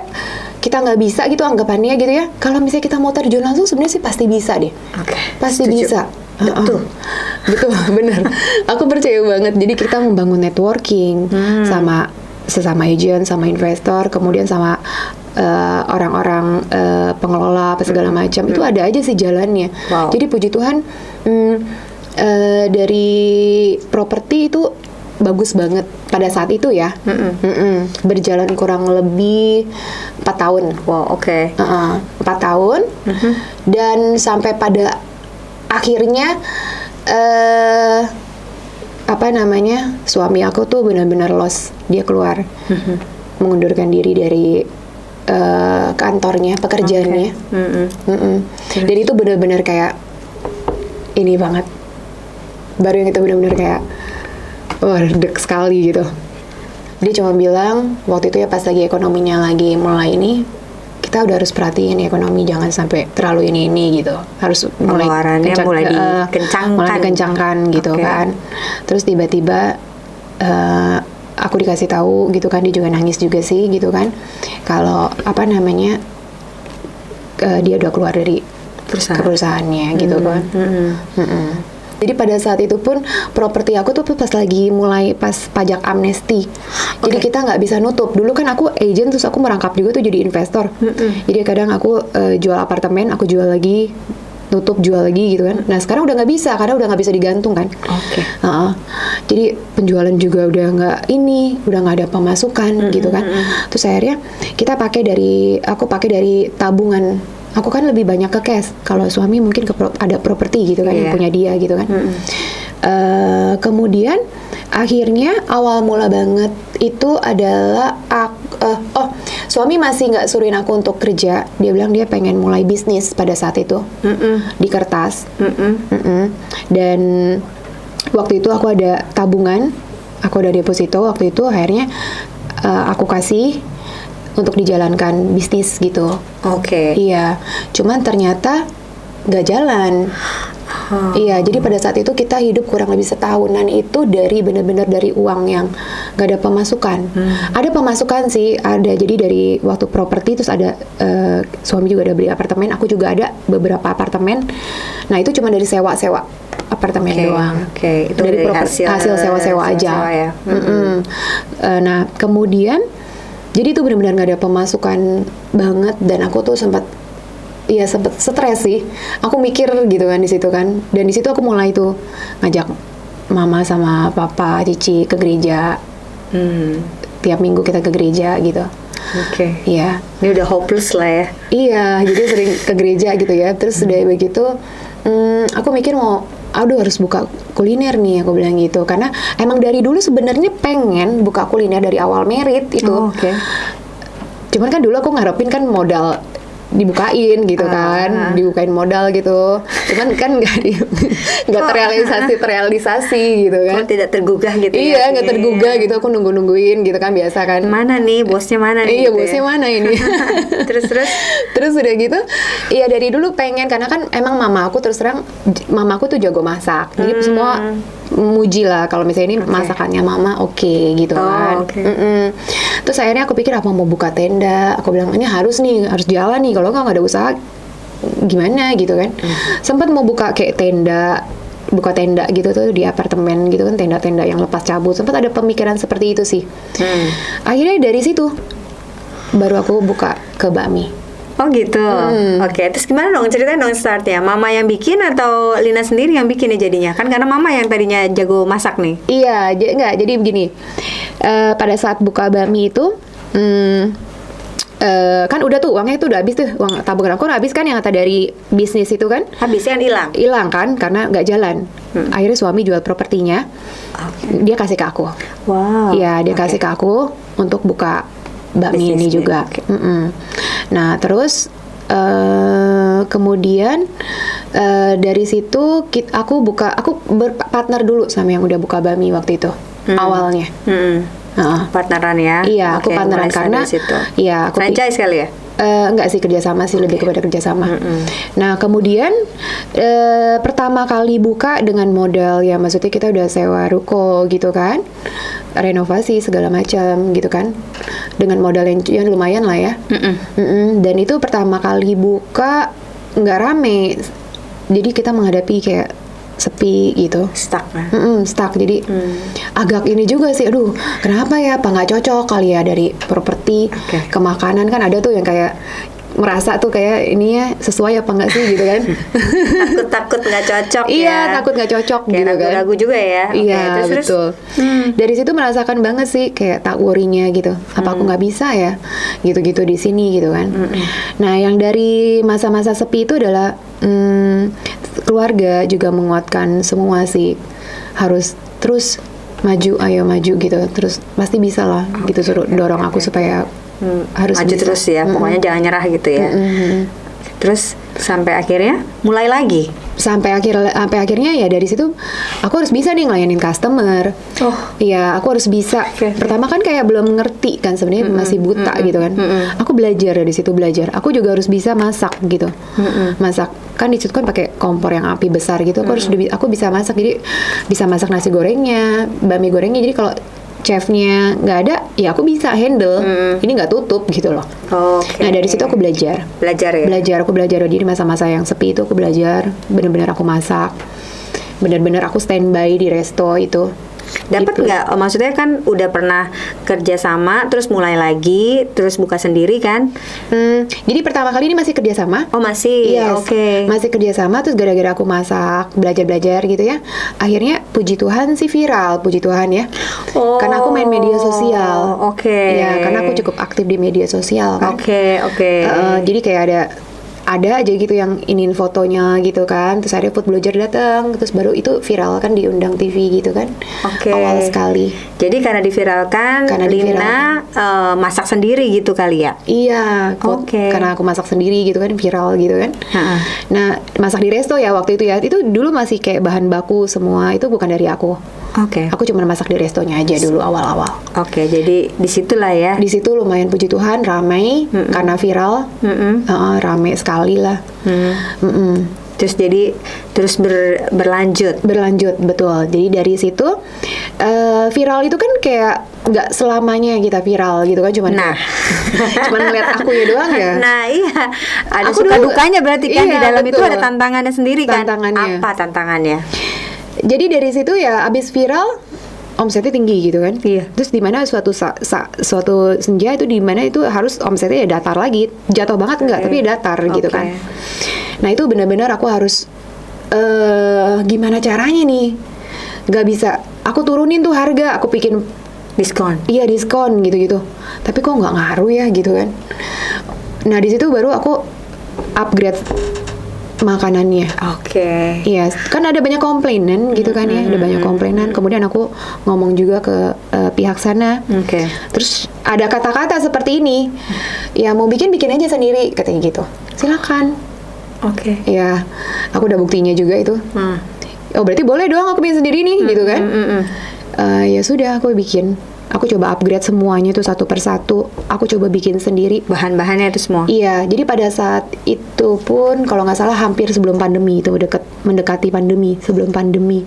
Speaker 1: kita nggak bisa gitu anggapannya gitu ya. Kalau misalnya kita mau terjun langsung, sebenarnya sih pasti bisa deh. Pasti bisa. Betul, benar. Aku percaya banget. Jadi kita membangun networking sama sesama agent, sama investor, kemudian sama orang-orang pengelola apa segala macam. Itu ada aja sih jalannya. Jadi puji Tuhan dari properti itu bagus banget pada saat itu ya. Berjalan kurang lebih 4 tahun. 4 tahun. Dan sampai pada akhirnya suami aku tuh benar-benar lost, dia keluar, mengundurkan diri dari kantornya, pekerjaannya. Dan itu benar-benar kayak ini banget, baru yang itu benar-benar kayak deg sekali gitu. Dia cuma bilang waktu itu ya pas lagi ekonominya lagi mulai ini, kita udah harus perhatiin ekonomi, jangan sampai terlalu ini gitu, harus mulai dikencangkan gitu kan. Terus tiba-tiba aku dikasih tahu gitu kan, dia juga nangis juga sih gitu kan, kalau dia udah keluar dari perusahaannya gitu kan. Jadi pada saat itu pun properti aku tuh pas lagi mulai pas pajak amnesti. Jadi kita nggak bisa nutup. Dulu kan aku agent, terus aku merangkap juga tuh jadi investor. Jadi kadang aku jual apartemen, aku jual lagi nutup jual lagi gitu kan. Nah sekarang udah nggak bisa karena udah nggak bisa digantung kan.
Speaker 2: Oke.
Speaker 1: Jadi penjualan juga udah nggak ada pemasukan gitu kan. Terus akhirnya aku pakai dari tabungan. Aku kan lebih banyak ke cash. Kalau suami mungkin ada properti gitu kan yang punya dia gitu kan. Kemudian akhirnya awal mula banget itu adalah suami masih nggak suruhin aku untuk kerja. Dia bilang dia pengen mulai bisnis pada saat itu di kertas. Dan waktu itu aku ada tabungan, aku ada deposito. Waktu itu akhirnya aku kasih untuk dijalankan bisnis gitu.
Speaker 2: Oke.
Speaker 1: Iya, cuman ternyata nggak jalan. Iya, jadi pada saat itu kita hidup kurang lebih setahunan itu benar-benar dari uang yang nggak ada pemasukan. Ada pemasukan sih, ada. Jadi dari waktu properti terus ada suami juga ada beli apartemen, aku juga ada beberapa apartemen. Nah itu cuma dari sewa-sewa apartemen doang.
Speaker 2: Oke, itu
Speaker 1: dari hasil sewa-sewa aja.
Speaker 2: Ya.
Speaker 1: Nah kemudian jadi itu benar-benar nggak ada pemasukan banget dan aku tuh sempat stres sih. Aku mikir gitu kan di situ kan. Dan di situ aku mulai tuh ngajak mama sama papa, cici ke gereja. Tiap minggu kita ke gereja gitu.
Speaker 2: Oke.
Speaker 1: Iya.
Speaker 2: Ini udah hopeless lah ya.
Speaker 1: Iya, jadi sering ke gereja gitu ya. Terus udah begitu, aku mikir harus buka kuliner nih, aku bilang gitu. Karena emang dari dulu sebenarnya pengen buka kuliner dari awal merit itu.
Speaker 2: Oke.
Speaker 1: Cuman kan dulu aku ngarepin kan modal dibukain gitu kan, dibukain modal gitu. Cuman kan nggak terrealisasi gitu kan.
Speaker 2: Kok tidak tergugah gitu
Speaker 1: Iya, nggak tergugah gitu. Aku nungguin gitu kan, biasa kan.
Speaker 2: Mana nih bosnya mana nih?
Speaker 1: Iya,
Speaker 2: gitu
Speaker 1: bosnya mana ini? Terus udah gitu. Iya, dari dulu pengen karena kan emang mama aku tuh jago masak. Jadi semua muji lah kalau misalnya ini masakannya mama oke gitu kan. Terus akhirnya aku pikir apa mau buka tenda. Aku bilang ini harus jalan nih. Kalau nggak ada usaha gimana gitu kan. Sempat mau buka kayak buka tenda gitu tuh di apartemen gitu kan, tenda-tenda yang lepas cabut. Sempat ada pemikiran seperti itu sih. Akhirnya dari situ baru aku buka ke bakmi.
Speaker 2: Oh gitu. Oke, terus gimana dong, ceritain dong startnya. Mama yang bikin atau Lina sendiri yang bikin ya jadinya? Kan karena mama yang tadinya jago masak nih.
Speaker 1: Iya, jadi begini. Pada saat buka bakmi itu kan udah tuh uangnya itu udah habis tuh, uang tabungan aku udah habis kan yang kata dari bisnis itu kan.
Speaker 2: Habisnya kan
Speaker 1: hilang kan karena nggak jalan. Akhirnya suami jual propertinya. Dia kasih ke aku.
Speaker 2: Wow.
Speaker 1: Iya, dia kasih ke aku untuk buka bakmi ini juga. Nah terus kemudian dari situ aku berpartner dulu sama yang udah buka bakmi waktu itu awalnya.
Speaker 2: Partneran ya?
Speaker 1: Iya, aku partneran karena iya aku
Speaker 2: franchise kali ya?
Speaker 1: Enggak sih, kerjasama sih, lebih kepada kerjasama. Nah kemudian pertama kali buka dengan modal ya, maksudnya kita udah sewa ruko gitu kan, renovasi segala macam gitu kan, dengan modal yang lumayan lah ya. Dan itu pertama kali buka nggak rame, jadi kita menghadapi kayak sepi gitu,
Speaker 2: stuck
Speaker 1: jadi agak ini juga sih, aduh kenapa ya, apa nggak cocok kali ya dari properti ke makanan. Kan ada tuh yang kayak merasa tuh kayak ininya sesuai apa enggak sih gitu kan.
Speaker 2: takut nggak cocok.
Speaker 1: Iya, takut nggak cocok kayak
Speaker 2: gitu kan, ragu juga ya.
Speaker 1: Iya, betul. Dari situ merasakan banget sih kayak tak worry-nya gitu, apa aku nggak bisa ya gitu-gitu di sini gitu kan. Nah yang dari masa-masa sepi itu adalah keluarga juga menguatkan semua sih, harus terus maju, ayo maju gitu, terus pasti bisa lah gitu, suruh dorong aku supaya harus
Speaker 2: maju bisa. Terus ya, pokoknya jangan nyerah gitu ya. Terus sampai akhirnya mulai lagi.
Speaker 1: Sampai akhirnya ya dari situ aku harus bisa nih ngelayanin customer. Iya, aku harus bisa. Pertama kan kayak belum ngerti kan sebenarnya, masih buta gitu kan. Aku belajar dari situ, Aku juga harus bisa masak gitu. Masak kan di situ kan pakai kompor yang api besar gitu. Aku bisa masak, jadi bisa masak nasi gorengnya, bakmi gorengnya. Jadi kalau chefnya nggak ada, ya aku bisa handle. Ini nggak tutup gitu loh. Nah dari situ aku belajar ya. Aku belajar di masa-masa yang sepi itu, aku belajar bener-bener aku masak, bener-bener aku standby di resto itu.
Speaker 2: Dapat
Speaker 1: Gitu.
Speaker 2: nggak? Maksudnya kan udah pernah kerja sama, terus mulai lagi, terus buka sendiri kan?
Speaker 1: Jadi pertama kali ini masih kerjasama.
Speaker 2: Oh masih,
Speaker 1: Yes,
Speaker 2: oke.
Speaker 1: masih kerjasama. Terus gara-gara aku masak, belajar gitu ya, akhirnya puji Tuhan sih viral, puji Tuhan ya.
Speaker 2: Oh,
Speaker 1: Karena aku main media sosial.
Speaker 2: Oke.
Speaker 1: Ya, karena aku cukup aktif di media sosial kan.
Speaker 2: Oke.
Speaker 1: Jadi kayak ada aja gitu yang iniin fotonya gitu kan. Terus ada food blogger datang, terus baru itu viral kan, diundang TV gitu kan.
Speaker 2: Oke.
Speaker 1: Awal sekali.
Speaker 2: Jadi karena diviralkan,
Speaker 1: Karena
Speaker 2: Lina masak sendiri gitu kali ya?
Speaker 1: Iya,
Speaker 2: Oke.
Speaker 1: karena aku masak sendiri gitu kan, viral gitu kan.
Speaker 2: Ha-ha.
Speaker 1: Nah, masak di resto ya waktu itu ya. Itu dulu masih kayak bahan baku semua, itu bukan dari aku.
Speaker 2: Oke.
Speaker 1: Aku cuma masak di restonya aja dulu awal-awal.
Speaker 2: Oke, jadi disitulah ya.
Speaker 1: Di situ lumayan puji Tuhan ramai karena viral. Ramai sekali lah. Mm-mm.
Speaker 2: Terus jadi berlanjut.
Speaker 1: Berlanjut, betul. Jadi dari situ viral itu kan kayak nggak selamanya kita viral gitu kan, cuman
Speaker 2: Nah.
Speaker 1: cuman ngeliat aku ya doang ya.
Speaker 2: Nah iya, ada
Speaker 1: Aku
Speaker 2: suka
Speaker 1: dulu-
Speaker 2: dukanya berarti kan,
Speaker 1: iya,
Speaker 2: di dalam itu
Speaker 1: betul.
Speaker 2: ada tantangannya sendiri kan?
Speaker 1: Tantangannya.
Speaker 2: Apa tantangannya?
Speaker 1: Jadi dari situ ya abis viral omsetnya tinggi gitu kan.
Speaker 2: Iya.
Speaker 1: Terus di mana suatu suatu senja itu di mana itu harus omsetnya ya datar lagi. Jatuh banget enggak, tapi ya datar gitu
Speaker 2: Oke.
Speaker 1: kan. Nah, itu benar-benar aku harus gimana caranya nih? Gak bisa. Aku turunin tuh harga, aku bikin
Speaker 2: Diskon.
Speaker 1: iya diskon gitu-gitu. Tapi kok nggak ngaruh ya gitu kan. Nah, di situ baru aku upgrade makanannya.
Speaker 2: Oke.
Speaker 1: Iya, kan ada banyak komplainan gitu kan ya, ada banyak komplainan. Kemudian aku ngomong juga ke pihak sana.
Speaker 2: Oke.
Speaker 1: Terus ada kata-kata seperti ini, ya mau bikin aja sendiri katanya gitu. Silakan.
Speaker 2: Oke.
Speaker 1: Ya, aku udah buktinya juga itu. Oh berarti boleh dong aku bikin sendiri nih gitu kan? Ya sudah aku bikin. Aku coba upgrade semuanya itu satu persatu. Aku coba bikin sendiri.
Speaker 2: Bahan-bahannya itu semua.
Speaker 1: Iya, jadi pada saat itu pun kalau nggak salah hampir sebelum pandemi itu mendekati pandemi, sebelum pandemi.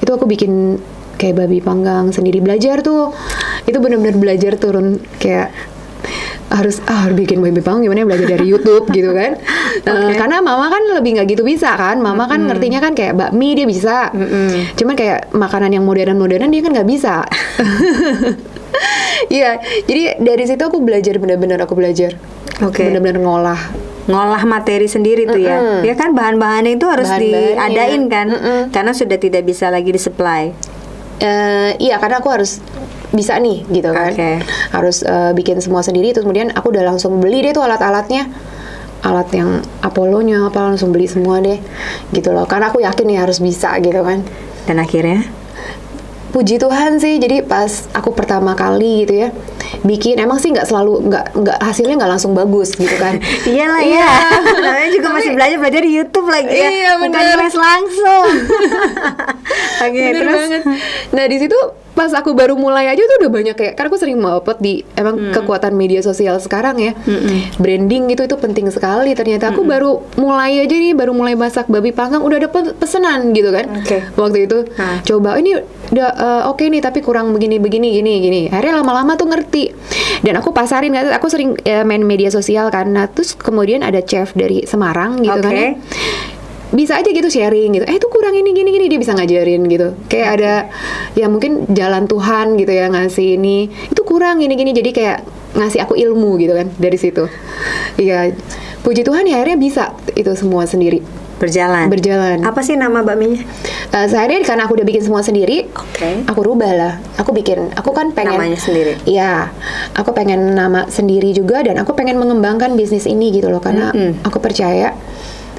Speaker 1: Itu aku bikin kayak babi panggang sendiri, belajar tuh. Itu benar-benar belajar turun kayak harus bikin babi panggang gimana ya, belajar dari YouTube gitu kan. Karena mama kan lebih nggak gitu bisa kan. Mama kan ngertinya kan kayak bakmi dia bisa. Cuman kayak makanan yang modern-modern dia kan nggak bisa. Iya, jadi dari situ aku belajar, benar-benar aku belajar.
Speaker 2: Oke.
Speaker 1: Benar-benar
Speaker 2: Ngolah materi sendiri tuh ya. Ya kan bahan-bahannya itu harus
Speaker 1: Bahan-bahannya.
Speaker 2: diadain kan. Karena sudah tidak bisa lagi disupply.
Speaker 1: Iya, karena aku harus bisa nih gitu kan.
Speaker 2: Oke.
Speaker 1: Harus bikin semua sendiri. Terus kemudian aku udah langsung beli deh tuh alat-alatnya. Alat yang Apollo-nya apa langsung beli semua deh. Gitu loh. Karena aku yakin nih harus bisa gitu kan.
Speaker 2: Dan akhirnya
Speaker 1: Puji Tuhan sih, jadi pas aku pertama kali gitu ya bikin, emang sih nggak selalu nggak hasilnya nggak langsung bagus gitu kan.
Speaker 2: iyalah
Speaker 1: Iya.
Speaker 2: ya. Namanya juga masih belajar di YouTube lagi ya.
Speaker 1: Iya,
Speaker 2: Bukan
Speaker 1: bener.
Speaker 2: les langsung. Oke,
Speaker 1: Bener
Speaker 2: terus
Speaker 1: banget. Nah di situ pas aku baru mulai aja tuh udah banyak kayak, karena aku sering upload di emang kekuatan media sosial sekarang ya. Branding gitu itu penting sekali. Ternyata aku baru mulai aja nih, baru mulai masak babi panggang udah ada pesanan gitu kan.
Speaker 2: Oke.
Speaker 1: Waktu itu coba ini udah oke nih tapi kurang begini gini. Akhirnya lama-lama tuh ngerti. Dan aku pasarin kan, aku sering main media sosial kan. Nah terus kemudian ada chef dari Semarang gitu kan ya. Bisa aja gitu sharing gitu, itu kurang ini gini dia bisa ngajarin gitu, kayak ada ya mungkin jalan Tuhan gitu ya ngasih ini, itu kurang gini jadi kayak ngasih aku ilmu gitu kan dari situ. Iya, puji Tuhan ya akhirnya bisa itu semua sendiri
Speaker 2: berjalan. Apa sih nama bakminya?
Speaker 1: Sehari karena aku udah bikin semua sendiri, aku rubah lah. Aku kan pengen
Speaker 2: namanya sendiri.
Speaker 1: Iya, aku pengen nama sendiri juga dan aku pengen mengembangkan bisnis ini gitu loh, karena aku percaya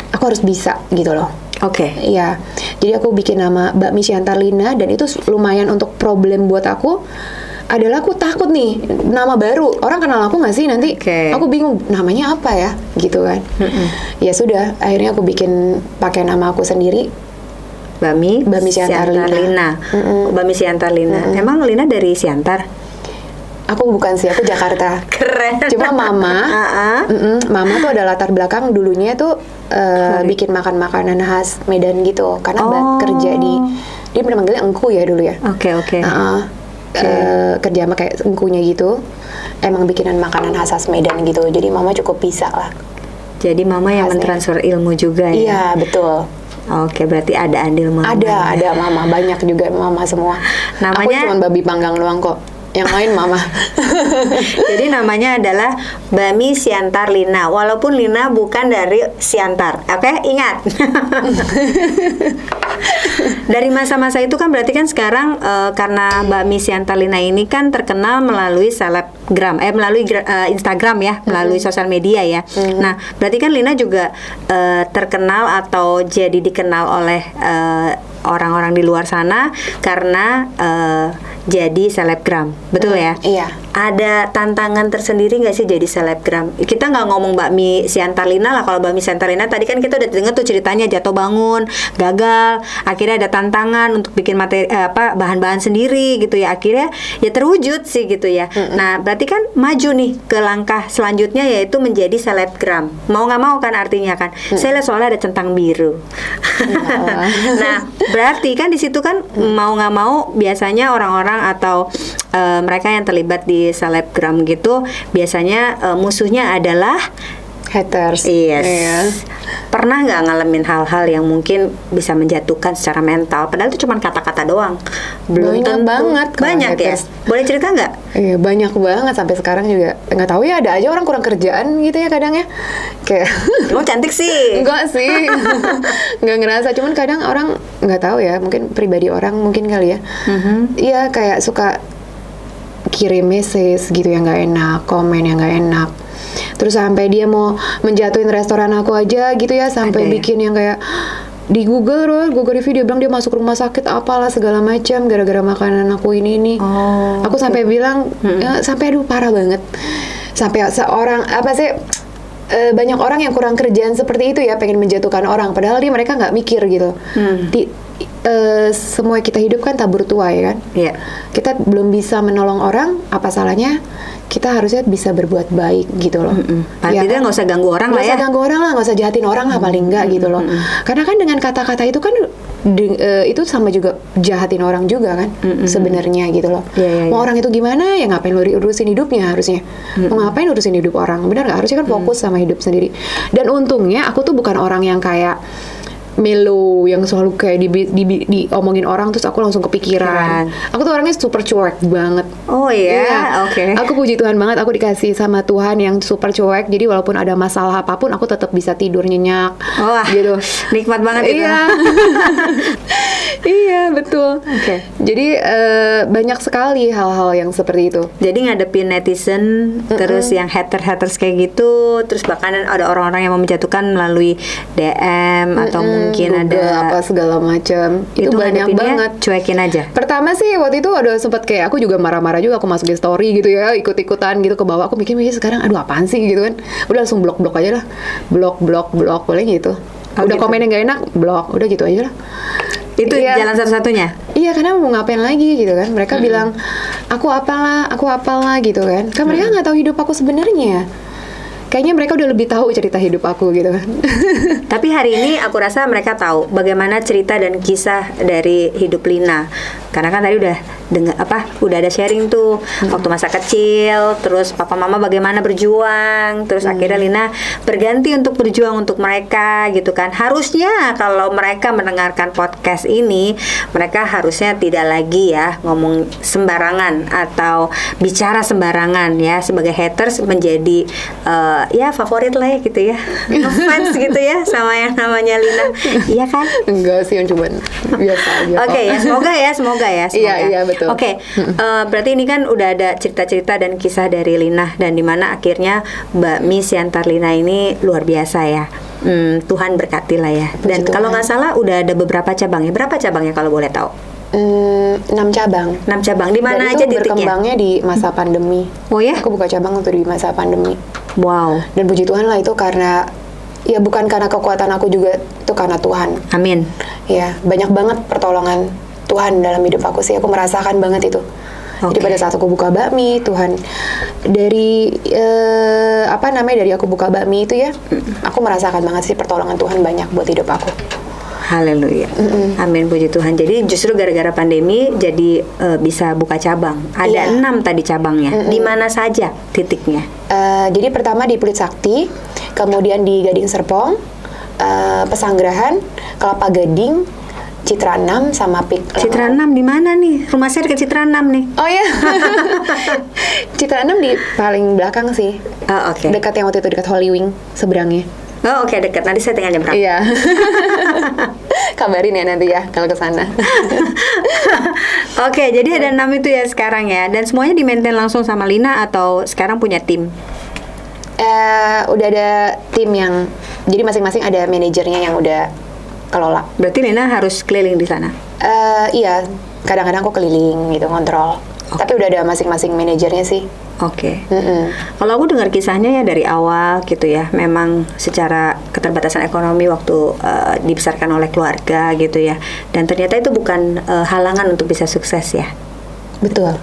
Speaker 1: aku harus bisa gitu loh.
Speaker 2: Oke.
Speaker 1: Iya, jadi aku bikin nama Bakmi Siantar Lina dan itu lumayan untuk problem buat aku. Adalah aku takut nih nama baru, orang kenal aku nggak sih nanti?
Speaker 2: Oke.
Speaker 1: Aku bingung namanya apa ya gitu kan. Ya sudah, akhirnya aku bikin pakai nama aku sendiri.
Speaker 2: Bakmi
Speaker 1: Siantar Lina.
Speaker 2: Bakmi Siantar Lina. Emang Lina dari Siantar?
Speaker 1: Aku bukan sih, aku Jakarta.
Speaker 2: Keren.
Speaker 1: Cuma mama, mama tuh ada latar belakang dulunya tuh bikin makanan khas Medan gitu, karena kerja dia pernah manggilnya engku ya dulu ya.
Speaker 2: Oke.
Speaker 1: Kerja sama kayak engkunya gitu, emang bikinan makanan khas Medan gitu, jadi mama cukup bisa lah.
Speaker 2: Jadi mama yang mentransfer ilmu juga ya?
Speaker 1: Iya betul.
Speaker 2: Oke, berarti ada andil mama.
Speaker 1: Ada mama, banyak juga mama semua.
Speaker 2: Namanya-
Speaker 1: Aku cuma babi panggang doang kok. Yang lain mama.
Speaker 2: Jadi namanya adalah Bami Siantar Lina. Walaupun Lina bukan dari Siantar. Oke, ingat. Dari masa-masa itu kan berarti kan sekarang karena Bami Siantar Lina ini kan terkenal melalui selebgram, melalui Instagram ya, melalui sosial media ya. Nah, berarti kan Lina juga terkenal atau jadi dikenal oleh orang-orang di luar sana karena jadi selebgram, betul ya?
Speaker 1: Iya.
Speaker 2: Ada tantangan tersendiri nggak sih jadi selebgram? Kita nggak ngomong Bakmi Siantar Lina lah. Kalau Bakmi Siantar Lina tadi kan kita udah dengar tuh ceritanya jatuh bangun, gagal, akhirnya ada tantangan untuk bikin materi bahan-bahan sendiri gitu ya. Akhirnya ya terwujud sih gitu ya. Nah, berarti kan maju nih ke langkah selanjutnya yaitu menjadi selebgram. Mau nggak mau kan artinya kan. Saya lihat soalnya ada centang biru. Nah, berarti kan di situ kan mau nggak mau biasanya orang-orang atau mereka yang terlibat di selebgram gitu biasanya musuhnya adalah
Speaker 1: Haters.
Speaker 2: yes.
Speaker 1: Iya.
Speaker 2: Pernah nggak ngalamin hal-hal yang mungkin bisa menjatuhkan secara mental? Padahal itu cuma kata-kata doang.
Speaker 1: Banyak
Speaker 2: tentu.
Speaker 1: banget kalau
Speaker 2: Banyak ya.
Speaker 1: haters.
Speaker 2: Boleh cerita nggak?
Speaker 1: Iya, banyak banget sampai sekarang juga. Nggak tahu ya, ada aja orang kurang kerjaan gitu ya kadang ya. Kayak
Speaker 2: Kamu cantik sih.
Speaker 1: enggak sih. Nggak ngerasa, cuman kadang orang nggak tahu ya, mungkin pribadi orang mungkin kali ya. Iya, kayak suka kirim message gitu yang nggak enak, komen yang nggak enak. Terus sampai dia mau menjatuhin restoran aku aja gitu ya, sampai
Speaker 2: Ada ya?
Speaker 1: bikin yang kayak di Google review dia bilang dia masuk rumah sakit apalah segala macam gara-gara makanan aku ini.
Speaker 2: Oh,
Speaker 1: Aku sampai bilang ya, sampai aduh parah banget. Sampai seorang apa sih banyak orang yang kurang kerjaan seperti itu ya, pengen menjatuhkan orang padahal mereka nggak mikir gitu. Semua kita hidup kan tabur tua ya kan.
Speaker 2: Iya.
Speaker 1: Kita belum bisa menolong orang, apa salahnya kita harusnya bisa berbuat baik gitu loh.
Speaker 2: Paling tidak nggak usah ganggu orang lah
Speaker 1: Nggak
Speaker 2: ya.
Speaker 1: usah ganggu orang lah, nggak usah jahatin orang lah paling nggak gitu loh. Karena kan dengan kata-kata itu kan itu sama juga jahatin orang juga kan sebenarnya gitu loh.
Speaker 2: Iya, iya,
Speaker 1: Mau
Speaker 2: iya.
Speaker 1: orang itu gimana ya, ngapain lu urusin hidupnya harusnya. Mau ngapain urusin hidup orang, benar nggak? Harusnya kan fokus sama hidup sendiri. Dan untungnya aku tuh bukan orang yang kayak melo yang selalu kayak diomongin orang terus aku langsung kepikiran. Aku tuh orangnya super cuek banget.
Speaker 2: Oh iya, oke.
Speaker 1: Aku puji Tuhan banget, aku dikasih sama Tuhan yang super cuek. Jadi walaupun ada masalah apapun, aku tetap bisa tidur nyenyak.
Speaker 2: Wah,
Speaker 1: gitu.
Speaker 2: nikmat banget itu.
Speaker 1: Iya. Iya, betul.
Speaker 2: Oke.
Speaker 1: Jadi banyak sekali hal-hal yang seperti itu.
Speaker 2: Jadi ngadepin netizen, terus yang haters kayak gitu, terus bahkan ada orang-orang yang mau menjatuhkan melalui DM atau mungkin
Speaker 1: Google,
Speaker 2: ada
Speaker 1: apa segala macam. Itu banyak
Speaker 2: ngadepinnya
Speaker 1: banget.
Speaker 2: cuekin aja.
Speaker 1: Pertama sih waktu itu ada sempat kayak aku juga marah-marah juga, aku masukin story gitu ya, ikut-ikutan gitu ke bawah. Aku mikir sekarang aduh apaan sih gitu kan. Udah langsung blok aja lah. Blok boleh gitu. Udah
Speaker 2: gitu.
Speaker 1: komen yang gak enak, blok. Udah gitu aja lah.
Speaker 2: Itu
Speaker 1: Iya.
Speaker 2: jalan satu-satunya.
Speaker 1: Iya, karena mau ngapain lagi gitu kan. Mereka bilang aku apalah gitu kan. Kan mereka nggak tahu hidup aku sebenarnya. Kayaknya mereka udah lebih tahu cerita hidup aku gitu kan.
Speaker 2: Tapi hari ini aku rasa mereka tahu bagaimana cerita dan kisah dari hidup Lina. Karena kan tadi udah udah ada sharing tuh waktu masa kecil, terus papa mama bagaimana berjuang, terus akhirnya Lina berganti untuk berjuang untuk mereka gitu kan. Harusnya kalau mereka mendengarkan podcast ini, mereka harusnya tidak lagi ya ngomong sembarangan atau bicara sembarangan ya, sebagai haters menjadi ya favorit lah ya gitu ya. Ngefans gitu ya sama yang namanya Lina. Iya kan?
Speaker 1: Enggak sih, cuman biasa aja.
Speaker 2: Oke ya, semoga ya.
Speaker 1: Iya, betul.
Speaker 2: Oke, berarti ini kan udah ada cerita-cerita dan kisah dari Lina, dan dimana akhirnya Mbak Miss Siantar Lina ini luar biasa ya. Tuhan berkati lah ya. Dan
Speaker 1: Puji
Speaker 2: kalau
Speaker 1: Tuhan.
Speaker 2: nggak salah udah ada beberapa cabangnya. Berapa cabangnya kalau boleh tahu?
Speaker 1: 6 cabang.
Speaker 2: 6 cabang. Di mana
Speaker 1: Dan
Speaker 2: aja
Speaker 1: itu
Speaker 2: titiknya?
Speaker 1: berkembangnya di masa pandemi.
Speaker 2: Oh ya?
Speaker 1: Aku buka cabang untuk di masa pandemi.
Speaker 2: Wow.
Speaker 1: Dan puji Tuhan lah itu karena ya bukan karena kekuatan aku juga, itu karena Tuhan.
Speaker 2: Amin.
Speaker 1: Ya, banyak banget pertolongan Tuhan dalam hidup aku sih. Aku merasakan banget itu. Jadi
Speaker 2: Oke.
Speaker 1: pada saat aku buka bakmi, Tuhan dari dari aku buka bakmi itu ya, aku merasakan banget sih pertolongan Tuhan banyak buat hidup aku.
Speaker 2: Haleluya. Amin, puji Tuhan. Jadi justru gara-gara pandemi jadi bisa buka cabang. Ada
Speaker 1: Iya.
Speaker 2: 6 tadi cabangnya. Di mana saja titiknya?
Speaker 1: Jadi pertama di Pluit Sakti, kemudian di Gading Serpong, Pesanggerahan, Kelapa Gading, Citra 6 sama
Speaker 2: Citra 6 di mana nih? Rumah saya dekat Citra 6 nih.
Speaker 1: Oh ya. Citra 6 di paling belakang sih.
Speaker 2: Oh, oke.
Speaker 1: Dekat yang waktu itu dekat Holy Wing seberangnya.
Speaker 2: Oh, oke, dekat. Nanti saya tinggal nyebrang.
Speaker 1: Iya. Kabarin ya nanti ya kalau ke sana.
Speaker 2: Oke, jadi ada 6 itu ya sekarang ya. Dan semuanya di-maintain langsung sama Lina atau sekarang punya tim?
Speaker 1: Udah ada tim yang, jadi masing-masing ada manajernya yang udah kelola.
Speaker 2: Berarti Lina harus keliling di sana?
Speaker 1: Iya, kadang-kadang aku keliling gitu ngontrol. Tapi udah ada masing-masing manajernya sih.
Speaker 2: Oke. Kalau aku dengar kisahnya ya dari awal gitu ya, memang secara keterbatasan ekonomi waktu dibesarkan oleh keluarga gitu ya, dan ternyata itu bukan halangan untuk bisa sukses ya.
Speaker 1: Betul.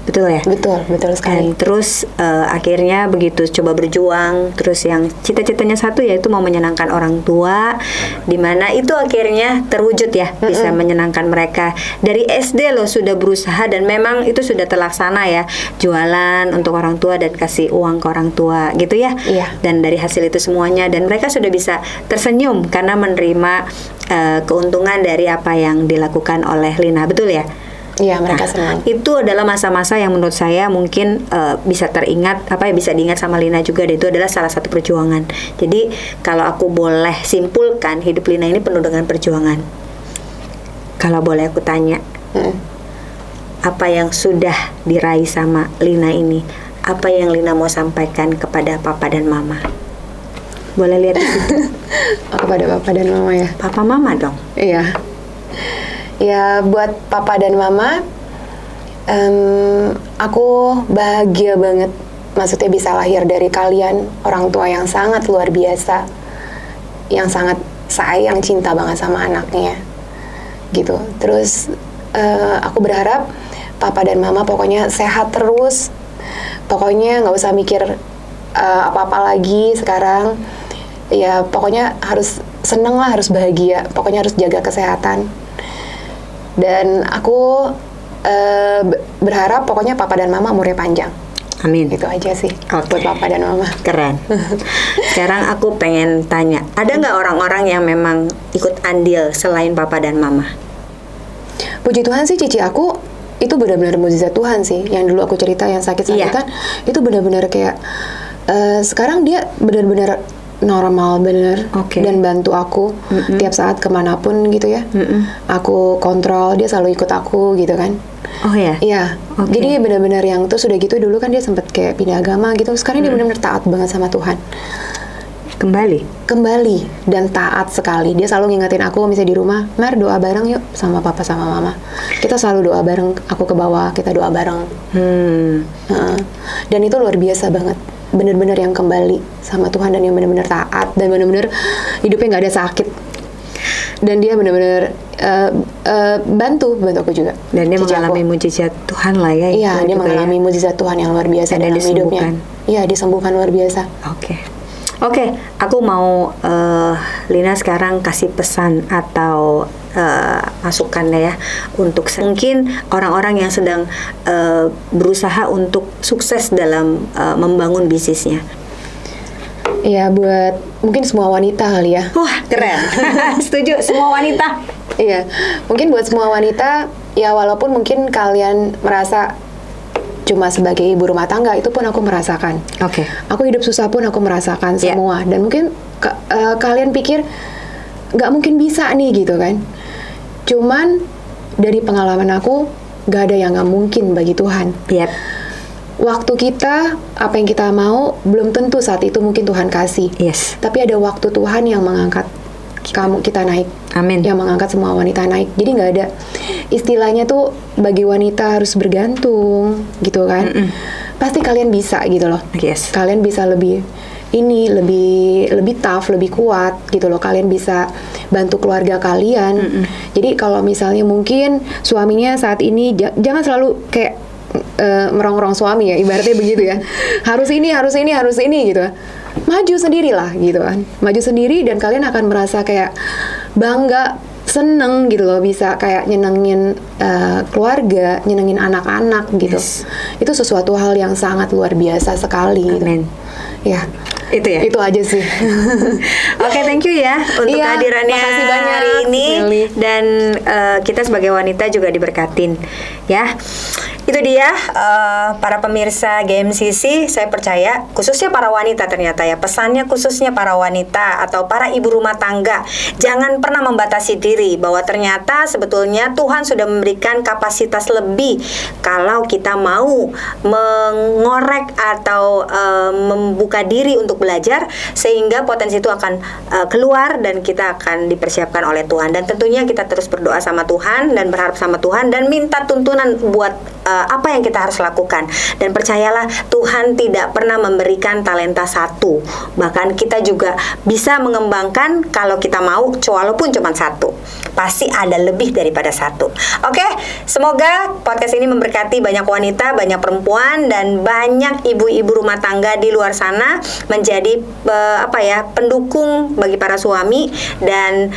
Speaker 2: Betul ya?
Speaker 1: Betul sekali.
Speaker 2: Dan terus akhirnya begitu coba berjuang, terus yang cita-citanya satu yaitu mau menyenangkan orang tua, dimana itu akhirnya terwujud ya, bisa menyenangkan mereka. Dari SD loh sudah berusaha dan memang itu sudah terlaksana ya, jualan untuk orang tua dan kasih uang ke orang tua gitu ya.
Speaker 1: Iya.
Speaker 2: Dan dari hasil itu semuanya, dan mereka sudah bisa tersenyum karena menerima keuntungan dari apa yang dilakukan oleh Lina, betul ya?
Speaker 1: Iya, mereka senang.
Speaker 2: Itu adalah masa-masa yang menurut saya mungkin bisa teringat, bisa diingat sama Lina juga, dan itu adalah salah satu perjuangan. Jadi kalau aku boleh simpulkan, hidup Lina ini penuh dengan perjuangan. Kalau boleh aku tanya, apa yang sudah diraih sama Lina ini? Apa yang Lina mau sampaikan kepada Papa dan Mama? Boleh lihat di situ.
Speaker 1: Kepada Papa dan Mama ya?
Speaker 2: Papa Mama dong.
Speaker 1: Iya. Ya, buat Papa dan Mama, aku bahagia banget. Maksudnya bisa lahir dari kalian, orang tua yang sangat luar biasa, yang sangat sayang, cinta banget sama anaknya, gitu. Terus aku berharap Papa dan Mama pokoknya sehat terus. Pokoknya nggak usah mikir apa-apa lagi sekarang. Ya, pokoknya harus seneng lah, harus bahagia. Pokoknya harus jaga kesehatan. Dan aku berharap pokoknya Papa dan Mama umurnya panjang.
Speaker 2: Amin.
Speaker 1: Itu aja sih
Speaker 2: Oke.
Speaker 1: buat Papa dan Mama.
Speaker 2: Keren. Sekarang aku pengen tanya, ada nggak orang-orang yang memang ikut andil selain Papa dan Mama?
Speaker 1: Puji Tuhan sih, cici aku itu benar-benar mukjizat Tuhan sih. Yang dulu aku cerita yang sakit-sakitan, itu benar-benar kayak sekarang dia benar-benar normal bener. Dan bantu aku tiap saat kemanapun gitu ya. Aku kontrol, dia selalu ikut aku gitu kan.
Speaker 2: Oh ya?
Speaker 1: Iya. Jadi benar-benar yang tuh sudah gitu, dulu kan dia sempat kayak pindah agama gitu. Sekarang dia benar-benar taat banget sama Tuhan. Kembali dan taat sekali. Dia selalu ngingetin aku misalnya di rumah, Mer, doa bareng yuk sama Papa sama Mama. Kita selalu doa bareng. Aku ke bawah, kita doa bareng. Dan itu luar biasa banget. Benar-benar yang kembali sama Tuhan dan yang benar-benar taat dan benar-benar hidupnya nggak ada sakit. Dan dia benar-benar bantu aku juga.
Speaker 2: Dan dia mengalami mujizat Tuhan lah ya.
Speaker 1: Iya, dia mengalami mujizat Tuhan yang luar biasa dalam hidupnya. Iya, disembuhkan luar biasa.
Speaker 2: Oke, aku mau Lina sekarang kasih pesan atau masukannya ya untuk mungkin orang-orang yang sedang berusaha untuk sukses dalam membangun bisnisnya.
Speaker 1: Iya, buat mungkin semua wanita kali ya.
Speaker 2: Wah, keren. Setuju, semua wanita.
Speaker 1: Iya, mungkin buat semua wanita ya, walaupun mungkin kalian merasa cuma sebagai ibu rumah tangga, itu pun aku merasakan. Aku hidup susah pun aku merasakan semua. Dan mungkin kalian pikir nggak mungkin bisa nih gitu kan. Cuman dari pengalaman aku, nggak ada yang nggak mungkin bagi Tuhan. Waktu kita, apa yang kita mau, belum tentu saat itu mungkin Tuhan kasih. Tapi ada waktu Tuhan yang mengangkat kita naik.
Speaker 2: Amin.
Speaker 1: Yang mengangkat semua wanita naik. Jadi nggak ada istilahnya tuh bagi wanita harus bergantung gitu kan. Pasti kalian bisa gitu loh. Kalian bisa lebih tough, lebih kuat gitu loh. Kalian bisa bantu keluarga kalian. Jadi kalau misalnya mungkin suaminya saat ini jangan selalu kayak merongrong suami ya, ibaratnya begitu ya. Harus ini gitu. Maju sendirilah gitu kan. Maju sendiri dan kalian akan merasa kayak bangga, seneng gitu loh, bisa kayak nyenengin keluarga, nyenengin anak-anak gitu. Itu sesuatu hal yang sangat luar biasa sekali.
Speaker 2: Amin.
Speaker 1: Ya.
Speaker 2: Itu ya.
Speaker 1: Itu aja sih.
Speaker 2: Oke, thank you ya untuk
Speaker 1: Iya,
Speaker 2: kehadirannya
Speaker 1: makasih banyak,
Speaker 2: hari ini
Speaker 1: Meli.
Speaker 2: dan kita sebagai wanita juga diberkatin ya. Itu dia para pemirsa GMCC, saya percaya khususnya para wanita ternyata ya, pesannya khususnya para wanita atau para ibu rumah tangga, jangan pernah membatasi diri bahwa ternyata sebetulnya Tuhan sudah memberikan kapasitas lebih kalau kita mau mengorek atau membuka diri untuk belajar, sehingga potensi itu akan keluar dan kita akan dipersiapkan oleh Tuhan. Dan tentunya kita terus berdoa sama Tuhan dan berharap sama Tuhan dan minta tuntunan buat apa yang kita harus lakukan. Dan percayalah, Tuhan tidak pernah memberikan talenta satu, bahkan kita juga bisa mengembangkan kalau kita mau, walaupun cuma satu, pasti ada lebih daripada satu. Oke, semoga podcast ini memberkati banyak wanita, banyak perempuan, dan banyak ibu-ibu rumah tangga di luar sana menjadi pendukung bagi para suami dan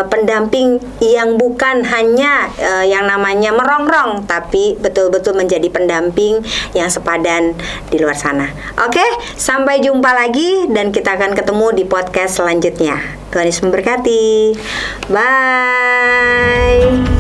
Speaker 2: pendamping yang bukan hanya yang namanya merongrong, tapi betul-betul menjadi pendamping yang sepadan di luar sana. Oke, sampai jumpa lagi dan kita akan ketemu di podcast selanjutnya. Tuhan Yesus memberkati. Bye.